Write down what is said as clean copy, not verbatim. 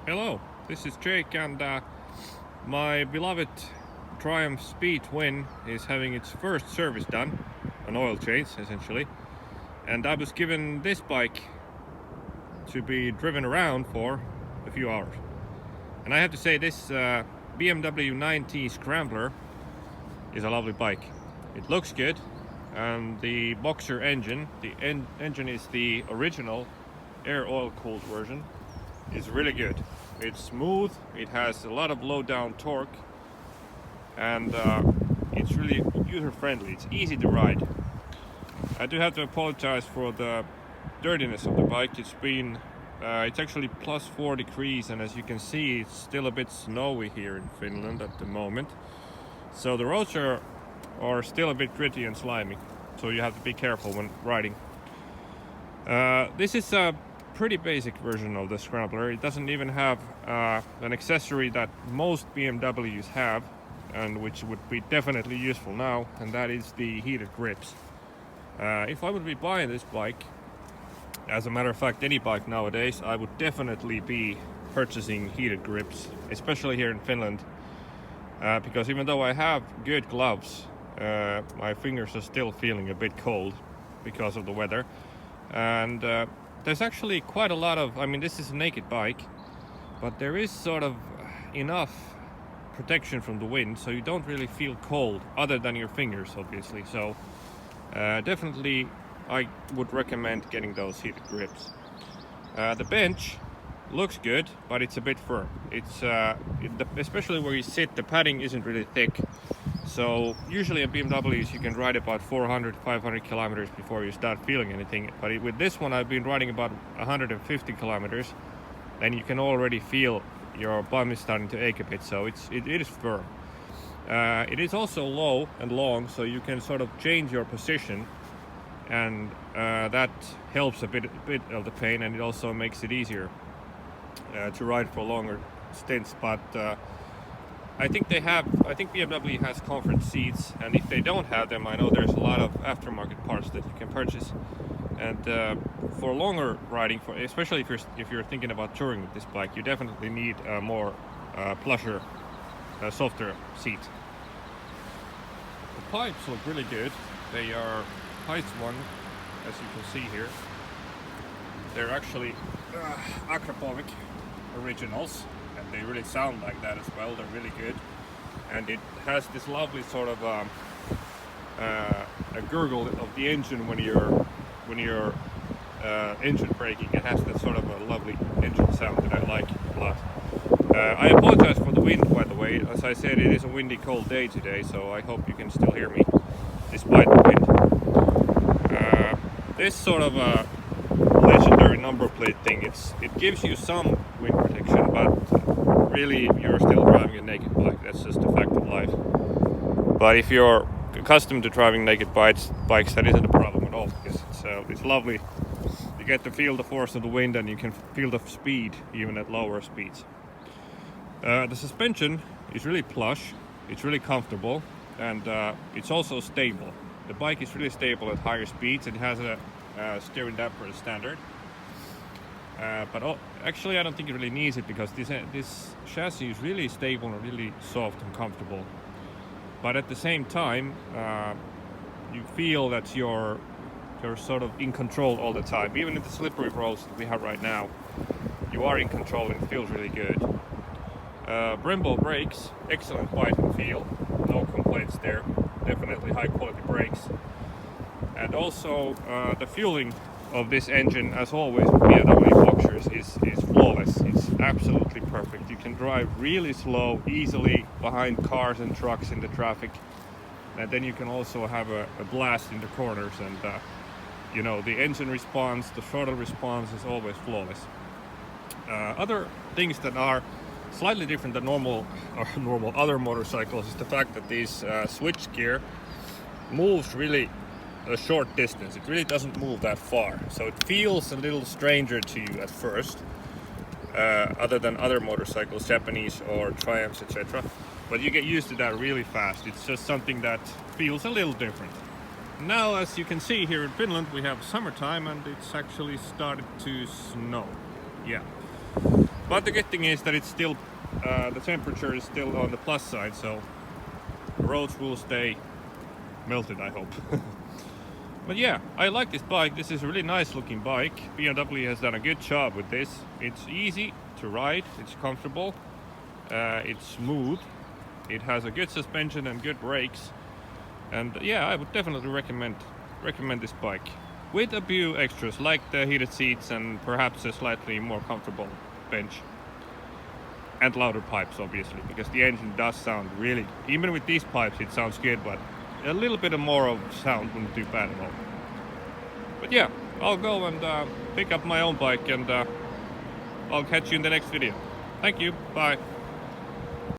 Hello, this is Jake, and my beloved Triumph Speed Twin is having its first service done, an oil change essentially, and I was given this bike to be driven around for a few hours. And I have to say, this BMW nineT Scrambler is a lovely bike. It looks good, and the Boxer engine, the engine is the original air oil cooled version, is really good. It's smooth, it has a lot of low down torque, and it's really user friendly. It's easy to ride. I do have to apologize for the dirtiness of the bike. It's actually plus 4 degrees, and as you can see, it's still a bit snowy here in Finland at the moment. So the roads are still a bit gritty and slimy, so you have to be careful when riding. This is a pretty basic version of the Scrambler. It doesn't even have an accessory that most BMWs have, and which would be definitely useful now, and that is the heated grips. If I would be buying this bike, as a matter of fact any bike nowadays, I would definitely be purchasing heated grips, especially here in Finland, because even though I have good gloves, my fingers are still feeling a bit cold because of the weather. And there's actually quite a lot of, this is a naked bike, but there is sort of enough protection from the wind, so you don't really feel cold, other than your fingers, obviously. So definitely I would recommend getting those heated grips. The bench looks good, but it's a bit firm. Especially where you sit, the padding isn't really thick. So usually in BMWs you can ride about 400-500 kilometers before you start feeling anything. But with this one I've been riding about 150 kilometers, and you can already feel your bum is starting to ache a bit. So it is firm. It is also low and long, so you can sort of change your position, and that helps a bit of the pain, and it also makes it easier to ride for longer stints. But I think BMW has comfort seats, and if they don't have them, I know there's a lot of aftermarket parts that you can purchase. And for longer riding, especially if you're thinking about touring with this bike, you definitely need a more plusher, softer seat. The pipes look really good. They are Heights one, as you can see here. They're actually Akrapovic originals, and they really sound like that as well. They're really good, and it has this lovely sort of a gurgle of the engine when you're engine braking. It has that sort of a lovely engine sound that I like a lot. I apologize for the wind, by the way. As I said, it is a windy, cold day today, so I hope you can still hear me despite the wind. This sort of a legendary number plate thing, it gives you some wind protection, but really you're still driving a naked bike. That's just a fact of life. But if you're accustomed to driving naked bikes, that isn't a problem at all, because it's lovely. You get to feel the force of the wind, and you can feel the speed even at lower speeds. The suspension is really plush, it's really comfortable, and it's also stable. The bike is really stable at higher speeds. It has a steering damper as standard. But actually I don't think it really needs it, because this chassis is really stable and really soft and comfortable. But at the same time, you feel that you're sort of in control all the time. Even in the slippery roads that we have right now, you are in control, and it feels really good. Brembo brakes, excellent bite and feel, no complaints there. Definitely high quality brakes. And also the fueling of this engine, as always with BMW Boxers, is flawless. It's absolutely perfect. You can drive really slow, easily behind cars and trucks in the traffic, and then you can also have a blast in the corners, and the engine response, the throttle response is always flawless. Other things that are slightly different than normal other motorcycles is the fact that this switch gear moves really a short distance. It really doesn't move that far, so it feels a little stranger to you at first, other than other motorcycles, Japanese or Triumphs, etc. But you get used to that really fast. It's just something that feels a little different. Now, as you can see, here in Finland we have summertime, and it's actually started to snow. Yeah. But the good thing is that it's still the temperature is still on the plus side, so the roads will stay melted, I hope. But yeah, I like this bike. This is a really nice looking bike. BMW has done a good job with this. It's easy to ride, it's comfortable, it's smooth, it has a good suspension and good brakes. And yeah, I would definitely recommend this bike with a few extras like the heated seats and perhaps a slightly more comfortable bench and louder pipes, obviously, because the engine does sound really, even with these pipes it sounds good, but a little bit more of sound wouldn't do bad at all. But yeah, I'll go and pick up my own bike, and I'll catch you in the next video. Thank you, bye.